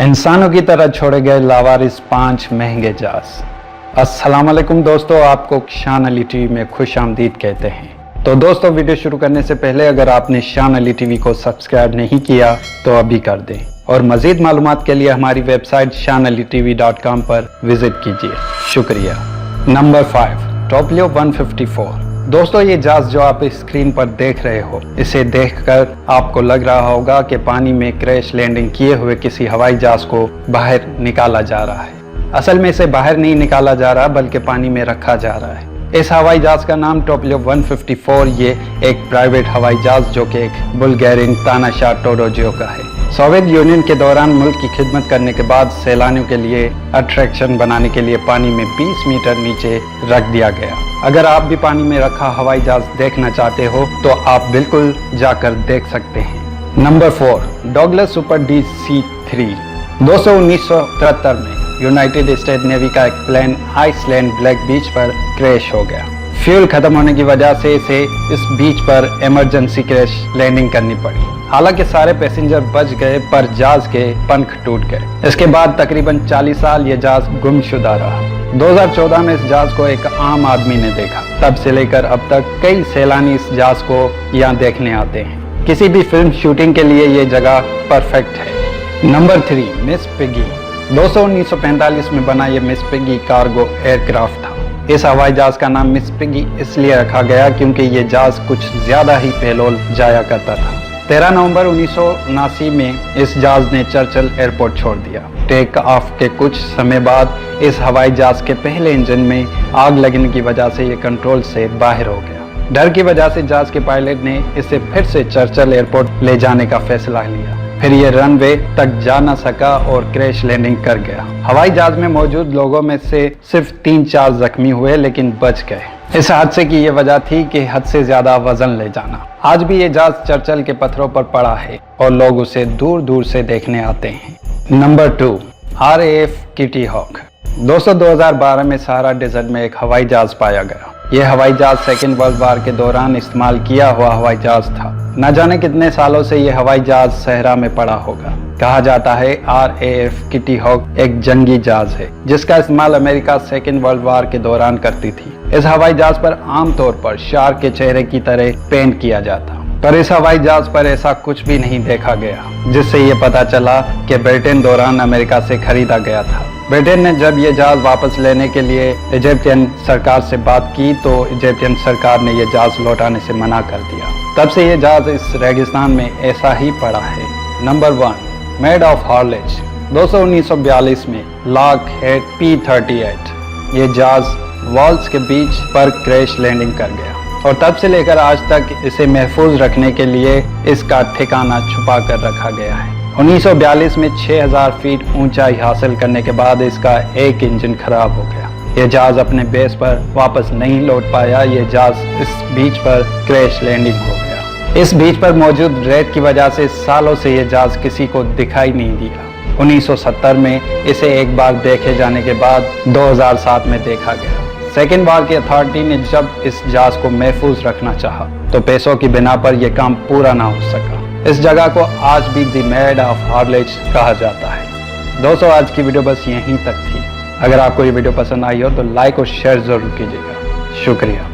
इंसानों की तरह छोड़े गए लावारिस 5 महंगे जहाज। अस्सलाम वालेकुम दोस्तों, आपको शान अली टीवी में खुश आमदीद कहते हैं। तो दोस्तों, वीडियो शुरू करने से पहले अगर आपने शान अली टीवी को सब्सक्राइब नहीं किया तो अभी कर दें और मजीद मालूमात के लिए हमारी वेबसाइट shanalitv.com पर विजिट कीजिए। शुक्रिया। नंबर 5, टोप्लियो 154। दोस्तों, ये जहाज जो आप स्क्रीन पर देख रहे हो, इसे देखकर आपको लग रहा होगा कि पानी में क्रैश लैंडिंग किए हुए किसी हवाई जहाज को बाहर निकाला जा रहा है। असल में इसे बाहर नहीं निकाला जा रहा बल्कि पानी में रखा जा रहा है। इस हवाई जहाज का नाम टोप्लियो 154, ये एक प्राइवेट हवाई जहाज जो कि एक बुल्गारियन तानाशाह टोडोजियो का है। सोवियत यूनियन के दौरान मुल्क की खिदमत करने के बाद सैलानियों के लिए अट्रैक्शन बनाने के लिए पानी में 20 मीटर नीचे रख दिया गया। अगर आप भी पानी में रखा हवाई जहाज देखना चाहते हो तो आप बिल्कुल जाकर देख सकते हैं। Number 4, Douglas super DC-3। 1973 में यूनाइटेड स्टेट नेवी का एक प्लेन आइसलैंड ब्लैक बीच पर क्रैश हो गया। फ्यूल खत्म होने की वजह से इसे इस बीच पर इमरजेंसी क्रैश लैंडिंग करनी पड़ी। हालांकि सारे पैसेंजर बच गए पर जहाज के पंख टूट गए। इसके बाद तकरीबन 40 साल ये जहाज गुमशुदा रहा। 2014 में इस जहाज को एक आम आदमी ने देखा। तब से लेकर अब तक कई सैलानी इस जहाज को यहाँ देखने आते हैं। किसी भी फिल्म शूटिंग के लिए ये जगह परफेक्ट है। Number 3, miss piggy. 1945 में बना ये मिस पिगी कार्गो एयरक्राफ्ट था। इस हवाई जहाज का नाम मिस पिगी इसलिए रखा गया क्योंकि ये जहाज कुछ ज्यादा ही पेलोल जाया करता था। 13 नवंबर 1979 में इस जहाज ने चर्चिल एयरपोर्ट छोड़ दिया। टेक ऑफ के कुछ समय बाद इस हवाई जहाज के पहले इंजन में आग लगने की वजह से ये कंट्रोल से बाहर हो गया। डर की वजह से जहाज के पायलट ने इसे फिर से चर्चिल एयरपोर्ट ले जाने का फैसला लिया। फिर ये रनवे तक जा न सका और क्रैश लैंडिंग कर गया। हवाई जहाज में मौजूद लोगों में से सिर्फ 3-4 जख्मी हुए लेकिन बच गए। इस हादसे की ये वजह थी कि हद से ज्यादा वजन ले जाना। आज भी ये जहाज चर्चिल के पत्थरों पर पड़ा है और लोग उसे दूर दूर से देखने आते हैं। Number 2, RAF kitty hoc. 2012 में सहारा डेजर्ट में एक हवाई जहाज पाया गया। यह हवाई जहाज सेकेंड वर्ल्ड वार के दौरान इस्तेमाल किया हुआ हवाई जहाज था। न जाने कितने सालों से यह हवाई जहाज सहरा में पड़ा होगा। कहा जाता है RAF किटी हॉक एक जंगी जहाज है जिसका इस्तेमाल अमेरिका सेकेंड वर्ल्ड वार के दौरान करती थी। इस हवाई जहाज पर आमतौर पर शार्क के चेहरे की तरह पेंट किया जाता, पर इस हवाई जहाज पर ऐसा कुछ भी नहीं देखा गया, जिससे ये पता चला कि ब्रिटेन दौरान अमेरिका से खरीदा गया था। ब्रिटेन ने जब ये जहाज वापस लेने के लिए इजिप्टियन सरकार से बात की तो इजिप्टियन सरकार ने यह जहाज लौटाने से मना कर दिया। तब से ये जहाज इस रेगिस्तान में ऐसा ही पड़ा है। Number 1, made of हॉर्लेज। 1942 में लॉकहेड P-38 ये जहाज वॉल्स के बीच पर क्रैश लैंडिंग कर गया और तब से लेकर आज तक इसे महफूज रखने के लिए इसका ठिकाना छुपा कर रखा गया है। 1942 में 6000 फीट ऊंचाई हासिल करने के बाद इसका एक इंजन खराब हो गया। यह जहाज अपने बेस पर वापस नहीं लौट पाया। यह जहाज इस बीच पर क्रैश लैंडिंग हो गया। इस बीच पर मौजूद रेत की वजह से सालों से यह जहाज किसी को दिखाई नहीं दिया। 1970 में इसे एक बार देखे जाने के बाद 2007 में देखा गया। सेकेंड वार की अथॉरिटी ने जब इस जहाज को महफूज रखना चाहा तो पैसों की बिना पर यह काम पूरा ना हो सका। इस जगह को आज भी द मेड ऑफ हॉर्लेज कहा जाता है। दोस्तों, आज की वीडियो बस यहीं तक थी। अगर आपको ये वीडियो पसंद आई हो तो लाइक और शेयर जरूर कीजिएगा। शुक्रिया।